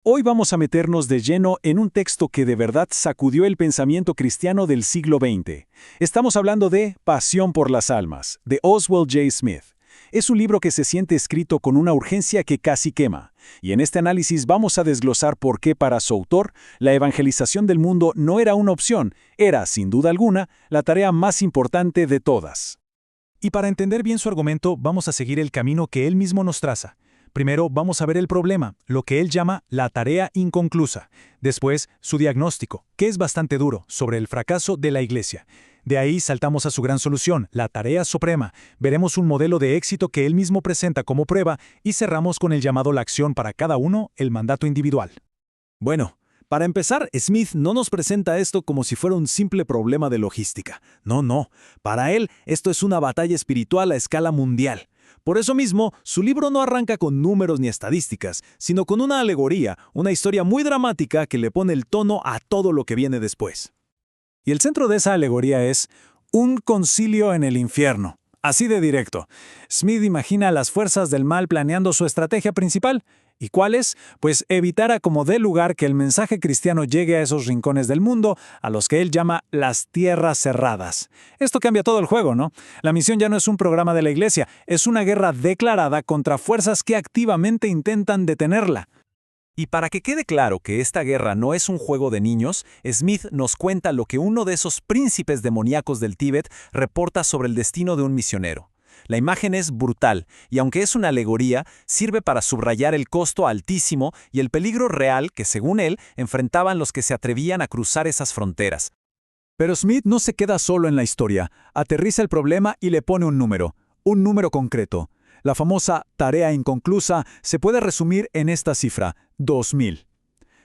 Hoy vamos a meternos de lleno en un texto que de verdad sacudió el pensamiento cristiano del siglo XX. Estamos hablando de Pasión por las Almas, de Oswald J. Smith. Es un libro que se siente escrito con una urgencia que casi quema. Y en este análisis vamos a desglosar por qué para su autor la evangelización del mundo no era una opción, era, sin duda alguna, la tarea más importante de todas. Y para entender bien su argumento, vamos a seguir el camino que él mismo nos traza. Primero vamos a ver el problema, lo que él llama la tarea inconclusa. Después, su diagnóstico, que es bastante duro, sobre el fracaso de la Iglesia. De ahí saltamos a su gran solución, la tarea suprema. Veremos un modelo de éxito que él mismo presenta como prueba y cerramos con el llamado a la acción para cada uno, el mandato individual. Bueno, para empezar, Smith no nos presenta esto como si fuera un simple problema de logística. No. Para él, esto es una batalla espiritual a escala mundial. Por eso mismo, su libro no arranca con números ni estadísticas, sino con una alegoría, una historia muy dramática que le pone el tono a todo lo que viene después. Y el centro de esa alegoría es un concilio en el infierno. Así de directo. Smith imagina a las fuerzas del mal planeando su estrategia principal. ¿Y cuál es? Pues evitar a como dé lugar que el mensaje cristiano llegue a esos rincones del mundo, a los que él llama las tierras cerradas. Esto cambia todo el juego, ¿no? La misión ya no es un programa de la Iglesia, es una guerra declarada contra fuerzas que activamente intentan detenerla. Y para que quede claro que esta guerra no es un juego de niños, Smith nos cuenta lo que uno de esos príncipes demoníacos del Tíbet reporta sobre el destino de un misionero. La imagen es brutal, y aunque es una alegoría, sirve para subrayar el costo altísimo y el peligro real que, según él, enfrentaban los que se atrevían a cruzar esas fronteras. Pero Smith no se queda solo en la historia, aterriza el problema y le pone un número concreto. La famosa tarea inconclusa se puede resumir en esta cifra, 2000.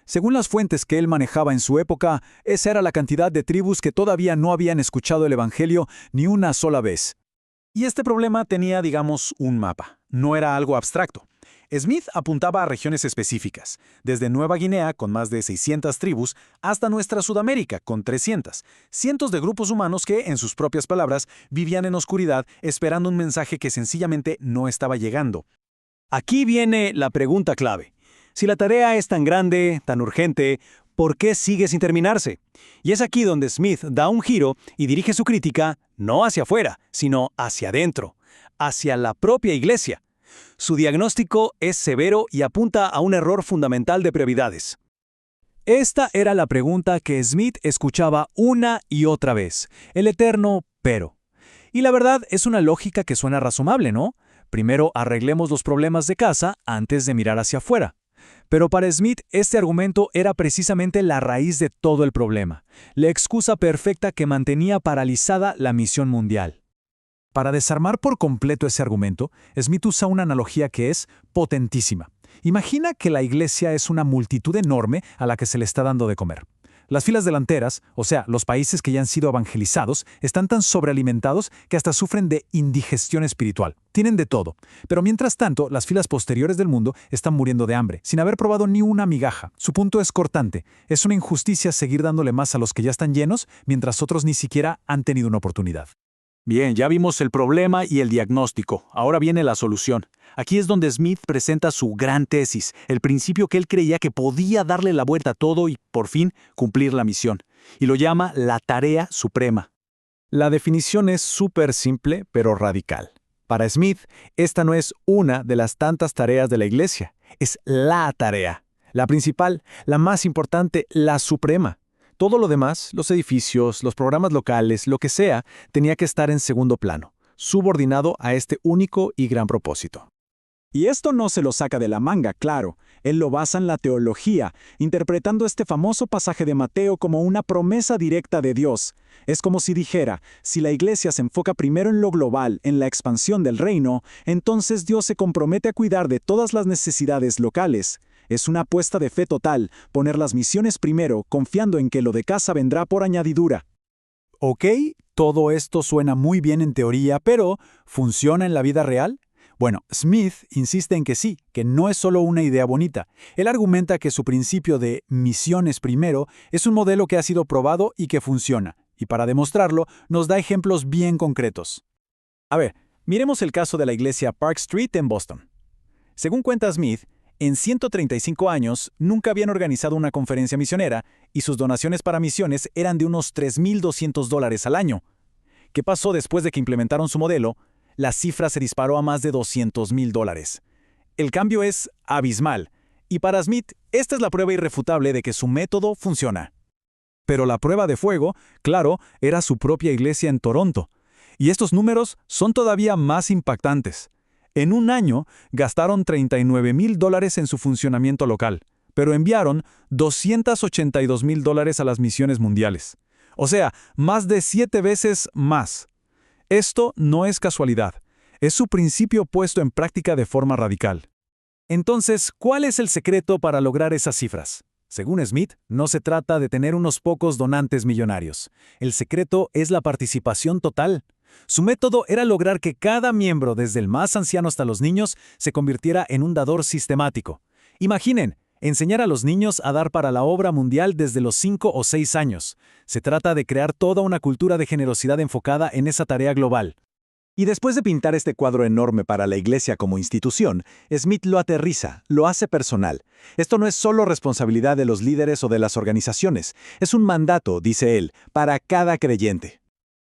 Según las fuentes que él manejaba en su época, esa era la cantidad de tribus que todavía no habían escuchado el Evangelio ni una sola vez. Y este problema tenía, digamos, un mapa. No era algo abstracto. Smith apuntaba a regiones específicas, desde Nueva Guinea, con más de 600 tribus, hasta nuestra Sudamérica, con 300. Cientos de grupos humanos que, en sus propias palabras, vivían en oscuridad esperando un mensaje que sencillamente no estaba llegando. Aquí viene la pregunta clave. Si la tarea es tan grande, tan urgente, ¿por qué sigue sin terminarse? Y es aquí donde Smith da un giro y dirige su crítica no hacia afuera, sino hacia adentro, hacia la propia Iglesia. Su diagnóstico es severo y apunta a un error fundamental de prioridades. Esta era la pregunta que Smith escuchaba una y otra vez, el eterno pero. Y la verdad es una lógica que suena razonable, ¿no? Primero arreglemos los problemas de casa antes de mirar hacia afuera. Pero para Smith, este argumento era precisamente la raíz de todo el problema, la excusa perfecta que mantenía paralizada la misión mundial. Para desarmar por completo ese argumento, Smith usa una analogía que es potentísima. Imagina que la iglesia es una multitud enorme a la que se le está dando de comer. Las filas delanteras, o sea, los países que ya han sido evangelizados, están tan sobrealimentados que hasta sufren de indigestión espiritual. Tienen de todo. Pero mientras tanto, las filas posteriores del mundo están muriendo de hambre, sin haber probado ni una migaja. Su punto es cortante. Es una injusticia seguir dándole más a los que ya están llenos, mientras otros ni siquiera han tenido una oportunidad. Bien, ya vimos el problema y el diagnóstico. Ahora viene la solución. Aquí es donde Smith presenta su gran tesis, el principio que él creía que podía darle la vuelta a todo y, por fin, cumplir la misión. Y lo llama la tarea suprema. La definición es súper simple, pero radical. Para Smith, esta no es una de las tantas tareas de la Iglesia, es la tarea. La principal, la más importante, la suprema. Todo lo demás, los edificios, los programas locales, lo que sea, tenía que estar en segundo plano, subordinado a este único y gran propósito. Y esto no se lo saca de la manga, claro. Él lo basa en la teología, interpretando este famoso pasaje de Mateo como una promesa directa de Dios. Es como si dijera, si la Iglesia se enfoca primero en lo global, en la expansión del reino, entonces Dios se compromete a cuidar de todas las necesidades locales. Es una apuesta de fe total, poner las misiones primero, confiando en que lo de casa vendrá por añadidura. Ok, todo esto suena muy bien en teoría, pero ¿funciona en la vida real? Bueno, Smith insiste en que sí, que no es solo una idea bonita. Él argumenta que su principio de misiones primero es un modelo que ha sido probado y que funciona, y para demostrarlo nos da ejemplos bien concretos. A ver, miremos el caso de la iglesia Park Street en Boston. Según cuenta Smith, En 135 años, nunca habían organizado una conferencia misionera y sus donaciones para misiones eran de unos $3,200 al año. ¿Qué pasó después de que implementaron su modelo? La cifra se disparó a más de $200,000. El cambio es abismal, y para Smith, esta es la prueba irrefutable de que su método funciona. Pero la prueba de fuego, claro, era su propia iglesia en Toronto. Y estos números son todavía más impactantes. En un año, gastaron $39,000 en su funcionamiento local, pero enviaron $282,000 a las misiones mundiales. O sea, más de 7 veces más. Esto no es casualidad, es su principio puesto en práctica de forma radical. Entonces, ¿cuál es el secreto para lograr esas cifras? Según Smith, no se trata de tener unos pocos donantes millonarios. El secreto es la participación total. Su método era lograr que cada miembro, desde el más anciano hasta los niños, se convirtiera en un dador sistemático. Imaginen, enseñar a los niños a dar para la obra mundial desde los 5 o 6 años. Se trata de crear toda una cultura de generosidad enfocada en esa tarea global. Y después de pintar este cuadro enorme para la Iglesia como institución, Smith lo aterriza, lo hace personal. Esto no es solo responsabilidad de los líderes o de las organizaciones, es un mandato, dice él, para cada creyente.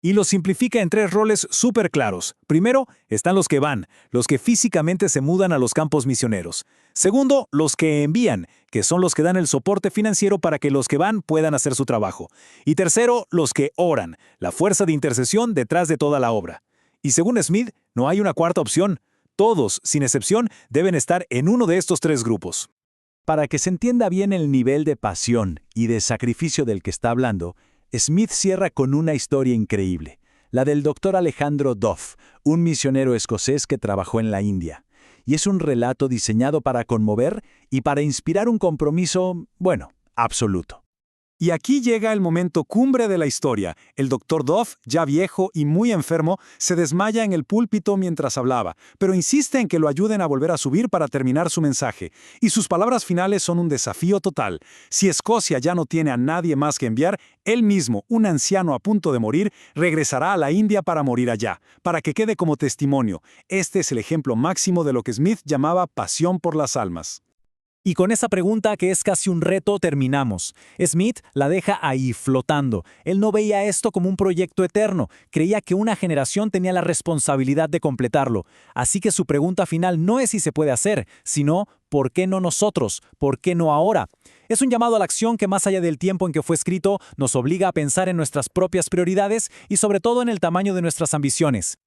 Y lo simplifica en 3 roles súper claros. Primero, están los que van, los que físicamente se mudan a los campos misioneros. Segundo, los que envían, que son los que dan el soporte financiero para que los que van puedan hacer su trabajo. Y tercero, los que oran, la fuerza de intercesión detrás de toda la obra. Y según Smith, no hay una cuarta opción. Todos, sin excepción, deben estar en uno de estos 3 grupos. Para que se entienda bien el nivel de pasión y de sacrificio del que está hablando, Smith cierra con una historia increíble, la del Dr. Alejandro Duff, un misionero escocés que trabajó en la India. Y es un relato diseñado para conmover y para inspirar un compromiso, absoluto. Y aquí llega el momento cumbre de la historia. El Dr. Duff, ya viejo y muy enfermo, se desmaya en el púlpito mientras hablaba, pero insiste en que lo ayuden a volver a subir para terminar su mensaje. Y sus palabras finales son un desafío total. Si Escocia ya no tiene a nadie más que enviar, él mismo, un anciano a punto de morir, regresará a la India para morir allá, para que quede como testimonio. Este es el ejemplo máximo de lo que Smith llamaba pasión por las almas. Y con esa pregunta, que es casi un reto, terminamos. Smith la deja ahí flotando. Él no veía esto como un proyecto eterno. Creía que una generación tenía la responsabilidad de completarlo. Así que su pregunta final no es si se puede hacer, sino ¿por qué no nosotros? ¿Por qué no ahora? Es un llamado a la acción que, más allá del tiempo en que fue escrito, nos obliga a pensar en nuestras propias prioridades y sobre todo en el tamaño de nuestras ambiciones.